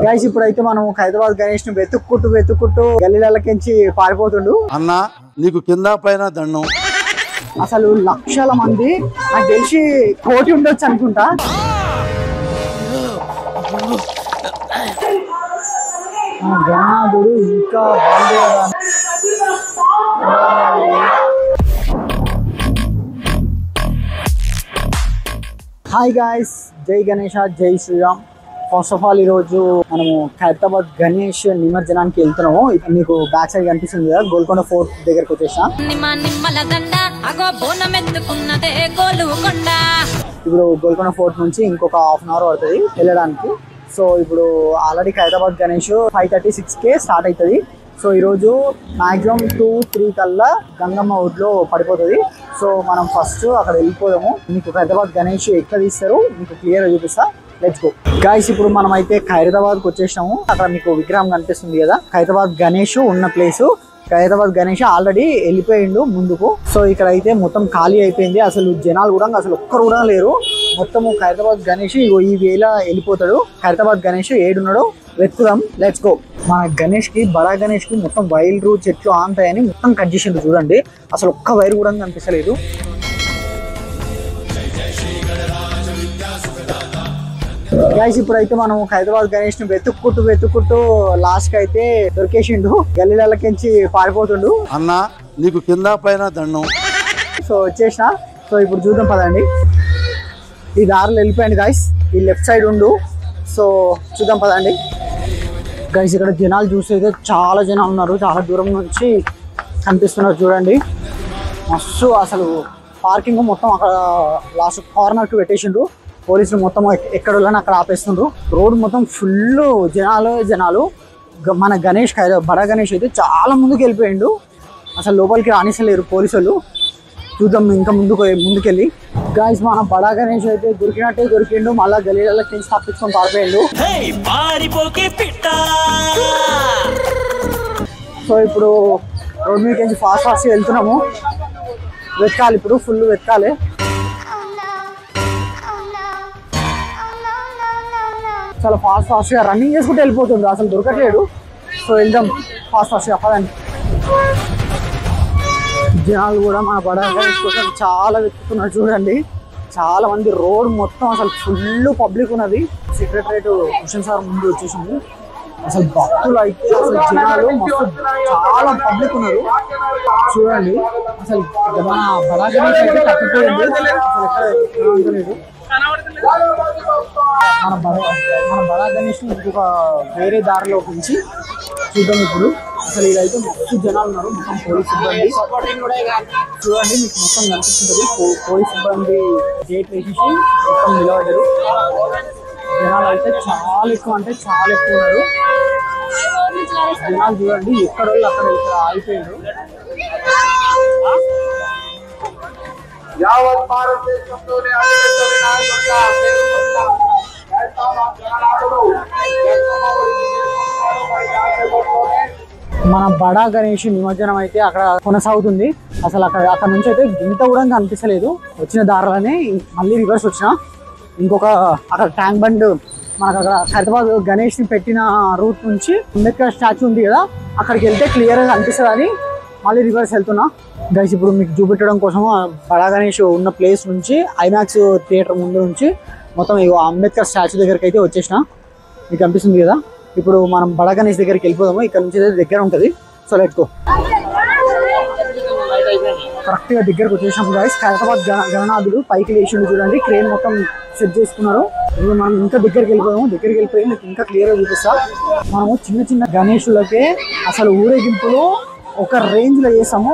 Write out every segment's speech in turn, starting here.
Guys ఇప్పుడైతే మనం హైదరాబాద్ గణేష్ ను వెతుక్కుంటూ గల్లీలకించి పారిపోతుండు అన్న నీకు కింద పైన దండం. అసలు లక్షల మంది నాకు తెలిసి కోటి ఉండొచ్చు అనుకుంటా. గణనాథుడు ఇంకా హాయ్ గాయ్స్, జై గణేష, జై శ్రీరామ్. ఫస్ట్ ఆఫ్ ఆల్ ఈరోజు మనము హైదరాబాద్ గణేష్ నిమజ్జనానికి వెళ్తున్నాము. మీకు బ్యాక్ సైడ్ కనిపిస్తుంది కదా, గోల్కొండ ఫోర్ట్ దగ్గరకు వచ్చేసిన. ఇప్పుడు గోల్కొండ ఫోర్ట్ నుంచి ఇంకొక హాఫ్ అన్ అవర్ పడుతుంది వెళ్ళడానికి. సో ఇప్పుడు ఆల్రెడీ హైదరాబాద్ గణేష్ 5:36కే స్టార్ట్ అవుతుంది. సో ఈరోజు మ్యాక్సిమం 2-3 కల్లా గంగమ్మ ఊర్లో పడిపోతుంది. సో మనం ఫస్ట్ అక్కడ వెళ్ళిపోదాము. మీకు హైదరాబాద్ గణేష్ ఎక్కడ తీస్తారు మీకు క్లియర్గా చూపిస్తా. Let's go guys. ఇప్పుడు మనం అయితే ఖైరతాబాద్కి వచ్చేసినాము. అక్కడ మీకు విగ్రహం కనిపిస్తుంది కదా, హైదరాబాద్ గణేష్ ఉన్న ప్లేసు. హైదరాబాద్ గణేష్ ఆల్రెడీ వెళ్ళిపోయిండు ముందుకు. సో ఇక్కడ అయితే మొత్తం ఖాళీ అయిపోయింది. అసలు జనాలు కూడా అసలు ఒక్కరు కూడా లేరు. మొత్తము హైదరాబాద్ గణేష్ ఈ వేళ వెళ్ళిపోతాడు. హైదరాబాద్ గణేష్ ఏడున్నాడో వెతుకుదాం. Let's go. మన గణేష్ కి, బడా గణేష్ కి మొత్తం వైర్లు చెట్లు ఆంతాయని మొత్తం కట్ చేసిండు. చూడండి, అసలు ఒక్క వైర్ కూడా కనిపిస్తలేదు. గైస్ ఇప్పుడైతే మనం హైదరాబాద్ గణేష్ ను వెతుక్కుంటూ లాస్ట్ కి అయితే దొరికేసిండు. గల్లీలకించి పారిపోతుండు. అన్న నీకు కింద పైన దండం. సో వచ్చేసిన. సో ఇప్పుడు చూద్దాం పదండి. ఈ దారిలో వెళ్ళిపోయండి గైస్, ఈ లెఫ్ట్ సైడ్ ఉండు. సో చూద్దాం పదండి గైస్. ఇక్కడ జనాలు చూస్తే చాలా జనాలు ఉన్నారు. చాలా దూరం నుంచి కనిపిస్తున్నారు చూడండి. మస్తు అసలు పార్కింగ్ మొత్తం అక్కడ లాస్ట్ కార్నర్కి పెట్టేసిండ్రు. పోలీసులు మొత్తం ఎక్కడ వాళ్ళని అక్కడ ఆపేస్తుండ్రు. రోడ్డు మొత్తం ఫుల్ జనాలు. మన గణేష్, బడా గణేష్ అయితే చాలా ముందుకు వెళ్ళిపోయిండు. అసలు లోపలికి రానిస్తలేరు పోలీసు వాళ్ళు. చూద్దాం ఇంకా ముందుకెళ్ళి. గాయస్ మన బడా గణేష్ అయితే దొరికిండు. మళ్ళా గలీలకి తెంచి తప్పించుకొని పారిపోయిండు. సో ఇప్పుడు రోడ్ మీద నుంచి ఫాస్ట్ వెళ్తున్నాము. వెతకాలి, ఇప్పుడు ఫుల్ వెతకాలి. చాలా ఫాస్ట్గా రన్నింగ్ చేసుకుంటూ వెళ్ళిపోతుంది. అసలు దొరకట్లేడు. సో వెళ్దాం ఫాస్ట్గా పదండి. జనాలు కూడా మన బడా గణేష్ కోసం చాలా వెతుకుతున్నారు చూడండి. చాలా మంది. రోడ్ మొత్తం అసలు ఫుల్ పబ్లిక్ ఉన్నది. సెక్రటరేట్ క్వశ్చన్ సార్ ముందు వచ్చేసింది. అసలు భక్తులు అయితే అసలు జనాలు మొత్తం చాలా పబ్లిక్ ఉన్నారు చూడండి. అసలు మన బడా గణేష్ అయితే తప్పిపోయింది. అసలు ఎక్కడ లేదు. మన బడా గణేష్ ఇంకొక వేరే దారిలో నుంచి చూద్దాం ఇప్పుడు. అసలు ఇదైతే మొత్తం జనాలు ఉన్నారు. మొత్తం పోలీస్ సిబ్బంది చూడండి, మీకు మొత్తం కనిపిస్తుంది. పోలీస్ సిబ్బంది గేట్ వేసేసి మొత్తం నిలబడ్డారు. జనాలు అయితే చాలా ఎక్కువ, అంటే చాలా ఎక్కువ ఉన్నారు జనాలు. చూడండి ఎక్కడ వాళ్ళు అక్కడ ఇక్కడ ఆగిపోయారు. యావత్ భారతదేశంలోనే అతిపెద్ద వినాయకుడిగా మన బడా గణేష్ నిమజ్జనం అయితే అక్కడ కొనసాగుతుంది. అసలు అక్కడ నుంచి అయితే గింత కూడా కనిపిస్తలేదు. వచ్చిన దారిలోనే మళ్ళీ రివర్స్ వచ్చిన ఇంకొక అక్కడ ట్యాంక్ బండ్, మనకు అక్కడ హైదరాబాద్ గణేష్ ని పెట్టిన రూట్ నుంచి అంబేద్కర్ స్టాచ్యూ ఉంది కదా, అక్కడికి వెళ్తే క్లియర్గా కనిపిస్తుంది అని మళ్ళీ రివర్స్ వెళ్తున్నా గైస్. ఇప్పుడు మీకు చూపెట్టడం కోసం బడా గణేష్ ఉన్న ప్లేస్ నుంచి ఐమాక్స్ థియేటర్ ముందు నుంచి మొత్తం అంబేద్కర్ స్టాచ్యూ దగ్గరికి అయితే వచ్చేసిన. మీకు కనిపిస్తుంది కదా. ఇప్పుడు మనం బడా గణేష్ దగ్గరికి వెళ్ళిపోదాము. ఇక్కడ నుంచి దగ్గర ఉంటుంది. So let's go. కరెక్ట్గా దగ్గరకు వచ్చేసాం గైస్. హైదరాబాద్ గణనాథుడు పైకి లేచిండు చూడండి. క్రేన్ మొత్తం సెట్ చేసుకున్నారు. ఇప్పుడు మనం ఇంకా దగ్గరికి వెళ్ళిపోయి మీకు ఇంకా క్లియర్గా చూపిస్తా. మనము చిన్న గణేషులకే అసలు ఊరేగింపులు ఒక రేంజ్ లో చేసాము.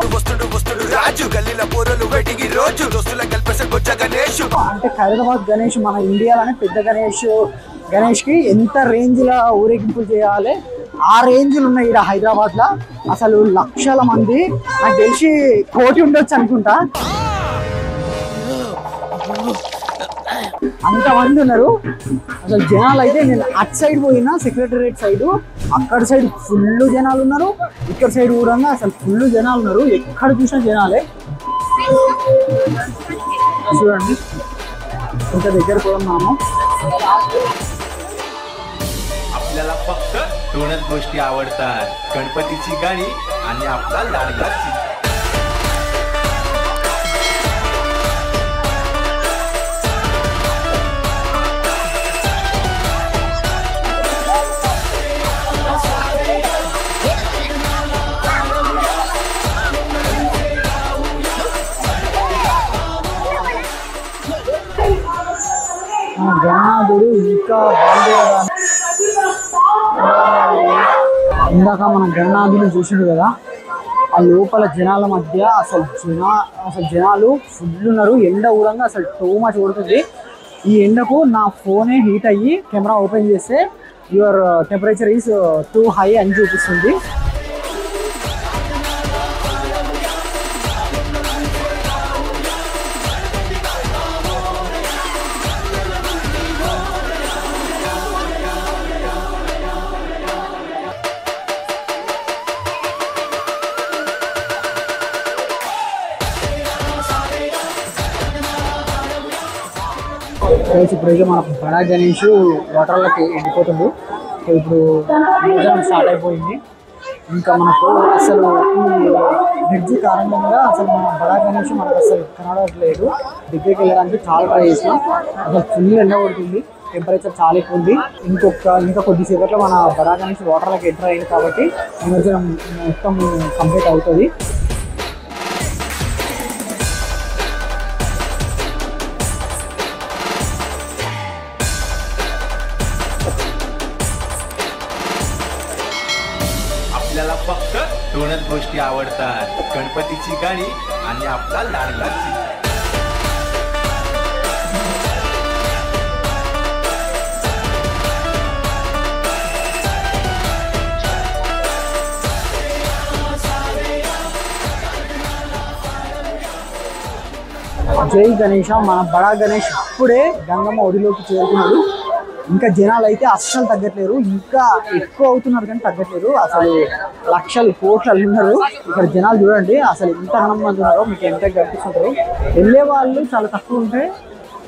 అంటే హైదరాబాద్ గణేష్ మన ఇండియాలోనే పెద్ద గణేష్ కి ఎంత రేంజ్ లో ఊరేగింపులు చేయాలి, ఆ రేంజ్లు ఉన్నాయి ఇక్కడ హైదరాబాద్ లో. అసలు లక్షల మంది, నాకు తెలిసి కోటి ఉండొచ్చు అనుకుంటా, అంతమంది ఉన్నారు. అసలు జనాలు అయితే నేను అటు సైడ్ పోయినా సెక్రటరియట్ సైడ్, అక్కడ సైడ్ ఫుల్ జనాలు ఉన్నారు. ఇక్కడ సైడ్ కూడా అసలు ఫుల్ జనాలు ఉన్నారు. ఎక్కడ చూసినా జనాలే. చూడండి ఇంకా దగ్గర పోతున్నాము. आपल्याला फक्त दोनच गोष्टी आवडतात, गणपतीची गाणी आणि आपला लाडका चित्र. గణనాథుడు ఇంకా బాగుంది. ఇందాక మన గణనాథుని చూసిండు కదా, ఆ లోపల జనాల మధ్య అసలు జనాలు ఫుల్ ఉన్నారు. ఎండ కూడా అసలు టూ మచ్ కొడుతుంది. ఈ ఎండకు నా ఫోనే హీట్ అయ్యి కెమెరా ఓపెన్ చేస్తే your temperature is two high అని చూపిస్తుంది. ఇప్పుడైతే మన బడా గణేష్ వాటర్లకి ఎండిపోతుంది. సో ఇప్పుడు భోజనం స్టార్ట్ అయిపోయింది. ఇంకా మనకు అసలు ఈ బ్రిడ్జి కారణంగా అసలు మన బడా గణేష్ మనకు అసలు కనబడట్లేదు. దగ్గరికి వెళ్ళడానికి చాలా ట్రై చేసినాం. అసలు ఫుల్ ఎండ పడుతుంది, టెంపరేచర్ చాలా ఎక్కువ ఉంది. ఇంకా కొద్దిసేపట్లో మన బడా గణేష్ వాటర్లోకి ఎంటర్ అయింది కాబట్టి నిమజ్జనం మొత్తం కంప్లీట్ అవుతుంది. आपल्याला फक्त दोनच गोष्टी आवडतात, गणपतीची गाणी आणि आपला लाडका चित्र. జై గణేష. మన బడా గణేష్ ఇప్పుడే గంగమ్మ ఒడిలోకి చేరుకున్నాడు. ఇంకా జనాలు అయితే అస్సలు తగ్గట్లేరు, ఇంకా ఎక్కువ అవుతున్నారు కానీ తగ్గట్లేరు. అసలు లక్షలు కోట్లు ఉన్నారు ఇక్కడ. జనాలు చూడండి అసలు ఎంత మంది ఉన్నారో మీకు ఎంత కనిపిస్తుంటారు. వెళ్ళే వాళ్ళు చాలా తక్కువ ఉంటే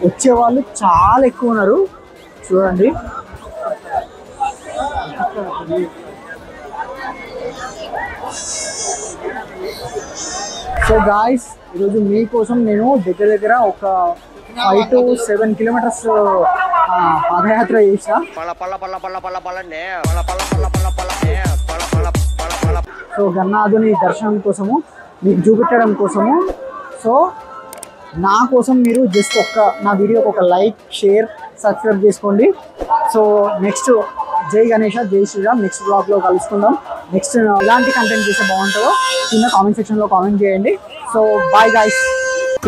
వచ్చే వాళ్ళు చాలా ఎక్కువ ఉన్నారు చూడండి. సో గాయ్స్, ఈరోజు మీకోసం నేను దగ్గర ఒక 5 to 7 కిలోమీటర్స్ పాదయాత్ర చేసిన. సో గణనాథుని దర్శనం కోసము, మీకు చూపించడం కోసము. సో నా కోసం మీరు జస్ట్ నా వీడియోకి ఒక లైక్, షేర్, సబ్స్క్రైబ్ చేసుకోండి. సో నెక్స్ట్ జై గణేష, జై శ్రీరామ్. నెక్స్ట్ బ్లాగ్లో కలుసుకుందాం. నెక్స్ట్ ఎలాంటి కంటెంట్ చేస్తే బాగుంటుందో కింద కామెంట్ సెక్షన్లో కామెంట్ చేయండి. So bye guys.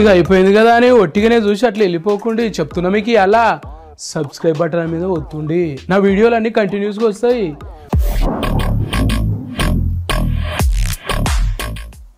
ఇక అయిపోయింది కదా అని ఒట్టిగానే చూసి అట్లా వెళ్ళిపోకుండా చెప్తున్నా మీకు అలా సబ్స్క్రైబ్ బటన్ మీద ఒత్తుండి నా వీడియోలు అన్ని కంటిన్యూస్గా వస్తాయి.